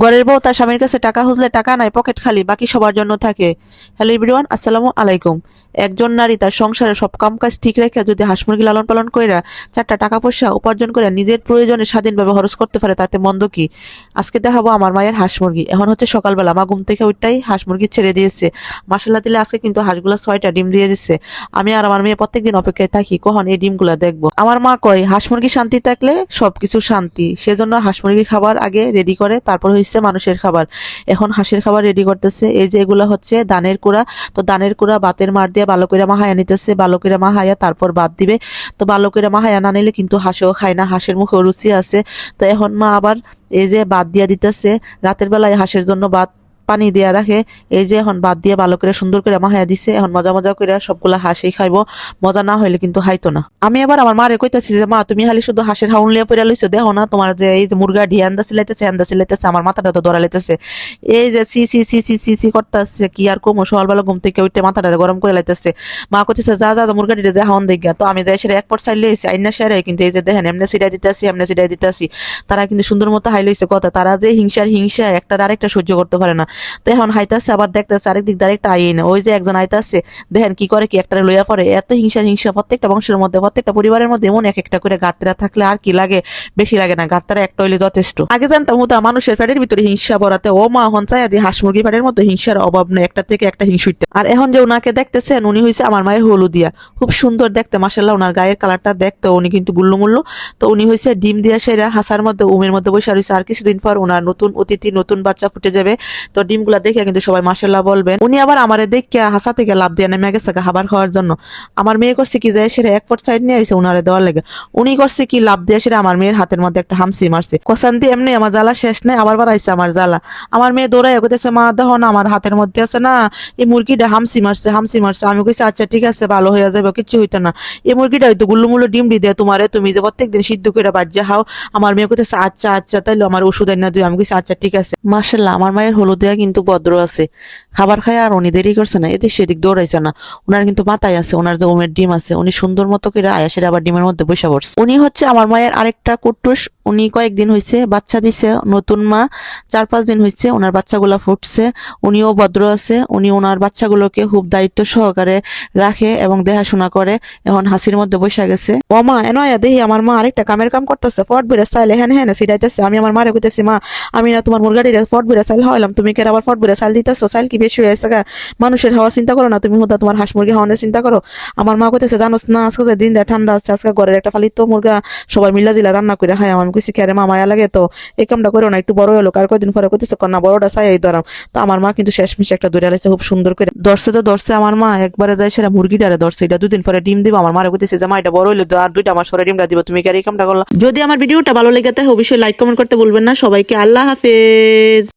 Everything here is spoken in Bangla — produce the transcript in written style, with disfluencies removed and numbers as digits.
ঘরের বউ তার স্বামীর কাছে টাকা খুঁজলে টাকা নাই, পকেট খালি, বাকি সবার জন্য থাকে। হ্যালো এভরিওয়ান, আসসালামু আলাইকুম। একজন নারী তার সংসারে সব কাজ ঠিক রেখে যদি হাঁস মুরগি লালন পালন কইরা চারটা টাকা পয়সা উপার্জন করে নিজের প্রয়োজনে স্বাধীনভাবে খরচ করতে পারে, তাতে মন্দ কি? আজকে দেখাবো আমার মায়ের হাঁস মুরগি। এখন হচ্ছে সকালবেলা, মা ঘুম থেকে ওইটাই হাঁস মুরগি ছেড়ে দিয়েছে। মাসাল্লাহ দিলে আজকে কিন্তু হাঁসগুলা 6টা ডিম দিয়ে দিচ্ছে। আমি আর আমার মেয়ে প্রত্যেকদিন অপেক্ষায় থাকি কখন এই ডিমগুলা দেখবো। আমার মা কয় হাঁস মুরগি শান্তি থাকলে সবকিছু শান্তি, সেজন্য হাঁস মুরগির খাবার আগে রেডি করে, তারপর হচ্ছে মানুষের খাবার। এখন হাঁসের খাবার রেডি করতেছে। এই যে এগুলা হচ্ছে ধানের কুড়া, তো ধানের কুড়া বাতের মার দিয়ে ভালো করে মাহায়া নিতেছে। ভালো করে মাহায়া তারপর বাদ দিবে। তো ভালো করে মাহায়া না নিলে কিন্তু হাঁসেও খায় না, হাঁসের মুখে রুচি আছে। তো এখন মা আবার এই যে বাদ দিয়া দিতেছে। রাতের বেলায় হাঁসের জন্য বাদ পানি দিয়া রাখে। এই যে এখন বাদ দিয়ে ভালো করে সুন্দর করে মাহায়া দিছে। এখন মজা মজা করে সবগুলা হাঁসই খাইবো, মজা না হইলে কিন্তু খাইতো না। আমি আবার আমার মারে কইতাছি যে মা তুমি খালি শুধু হাঁসের হাউন লিয়া পড়ে লইছো, দেখো না তোমার যে এই যে মুরগা ঢিয়া আন্দা সিলাইতেছে, আমার মাথাটা তো ধরা লাইতেছে। এই যে সি সি সি সি সি সি করতেছে, কি আর কমো, সকালবেলা ঘুম থেকে উঠে মাথাটা গরম করে লাইতেছে। মা কইতেছে যা যা মুরগাটিতে যে হাউন দেখ। তো আমি যাই সেটা এক পর চাইলে আইনা সেরে কিন্তু এই যে দেখেন এমনি সিটাই দিতেছি। তারা কিন্তু সুন্দর মতো হাই লইছে। কথা তারা যে হিংসা একটা আরেকটা সহ্য করতে পারে না। তো এখন হাইতাছে, আবার দেখতেছে আরেক দিক আরেকটা আইন। ওই যে একজন আইতাছে, দেখেন কি করে, কি একটা লইয়া পড়ে। এত হিংসা প্রত্যেকটা বংশের মধ্যে, প্রত্যেকটা পরিবারের মধ্যে এমন এক একটা করে গাড়তেরা থাকলে আর কি লাগে, বেশি লাগে না। গাড়তারা একটা হইলে যথেষ্ট। আগে জানতাম হতো মানুষের পেটের ভিতরে হিংসা বরাতে, ও মা হন চাই আদি হাঁস মুরগি পেটের মধ্যে হিংসার অভাব নেই, একটা থেকে একটা হিংসুইটা। আর এখন যে উনাকে দেখতেছেন, উনি হয়েছে আমার মায়ের হলুদিয়া, খুব সুন্দর দেখতে মাশাআল্লাহ। উনার গায়ের কালারটা দেখতে উনি কিন্তু গুল্লুমুল্লু। তো উনি হয়েছে ডিম দিয়া সেরা হাসার মধ্যে উমের মধ্যে বসে রয়েছে। আর কিছুদিন পর উনার নতুন অতিথি, নতুন বাচ্চা ফুটে যাবে। তো ডিমগুলা দেখে কিন্তু সবাই মাশাআল্লাহ বলবেন। উনি আবার আমারে দেখে হাসা থেকে লাভ দিয়ে নেমে গেছে খাবার খাওয়ার জন্য। আমার মেয়ে করছে কি, যায় সেটা এক পট সাইড নিয়ে আইসে উনারে দেওয়ার লাগে। উনি করছে কি, লাভ দিয়ে সেটা আমার মেয়ের হাতের মধ্যে একটা হামসি মারছে। কসান্তি এমনি আমার জ্বালা শেষ নেই, আবার বাড়াইছে আমার জ্বালা। আমার মেয়ে দৌড়াই কইতেছে মা দেখো না আমার হাতের মধ্যে আছে না, এই মুরগিটা হামসি মারছে। আমি কইছি আচ্ছা ঠিক আছে, ভালো হয়ে যাবে, কিচ্ছু হইতো না। এই মুরগিটা হয়তো গুল্লুমুল্লু ডিম দিয়ে তোমারে, তুমি যে প্রত্যেকদিন সিদ্ধ করে বাজ্যা খাও। আমার মেয়ে কইতেছে আচ্ছা আচ্ছা তাইলে আমার ওষুধ এনে দিও। আমি কইছি আচ্ছা ঠিক আছে। মাশাআল্লাহ আমার মায়ের হলুদিয়া কিন্তু ভদ্র আছে, খাবার খায় আর উনি দেরি করছে না, এদিক সেদিক দৌড়াইছে না। উনার কিন্তু মাথায় আছে, ওনার যে উমের ডিম আছে, উনি সুন্দর মতো করে আয়াসের আবার ডিমের মধ্যে বসে পড়ছে। উনি হচ্ছে আমার মায়ের আরেকটা কুট্টুস। উনি কয়েকদিন হয়েছে বাচ্চা দিছে, নতুন মা, 4-5 দিন হয়েছে ওনার বাচ্চাগুলা ফুটছে। উনিও ভদ্র আছে, উনি ওনার বাচ্চাগুলোকে খুব দায়িত্ব সহকারে রাখে এবং দেখাশোনা করে। এখন হাসির মধ্যে বসে গেছে। ও মা এনয়া দেখি আমার মা আরেকটা কামের কাম করতেছে, ফট বেড়ে চাইলে হ্যাঁ হ্যাঁ সিটাইতেছে। আমি আমার মারে কইতেছি মা আমি না তোমার মুরগাটির ফট বেড়ে চাইল হইলাম, তুমি কে আবার ফট বেড়ে চাইল দিতেছো, চাইল কি বেশি হয়েছে গা? মানুষের হাওয়া চিন্তা করো না, তুমি হুদা তোমার হাঁস মুরগি হাওয়ানোর চিন্তা করো। আমার মা কইতেছে জানোস না আজকে যে দিনটা ঠান্ডা আছে, আজকে ঘরের একটা ফালিত মুরগা সবাই মিলা দিলা রান্না করে খাই। আমি কইছি কে রে মা মায়া লাগে, তো এই কামটা করো না, একটু বড় হলো। আর কয়দিন পরে কইতেছে কন্যা বড়টা চাই এই ধরাম। তো আমার মা কিন্তু শেষমেশ একটা দূরে আলাইছে খুব সুন্দর করে। ধরছে আমার মা একবারে যায় সেটা মুরগিটারে ধরছে। এটা 2 দিন পরে ডিম দিব। আমার মারে কইতেছে যে মা এটা বড় হইলো আর 2টা আমার সরে ডিমটা দিব, তুমি কি আর এই কামটা করলা? যদি আমার ভিডিওটা ভালো লেগে থাকে অবশ্যই লাইক কমেন্ট করতে ভুলবেন না। সবাইকে আল্লাহ হাফেজ।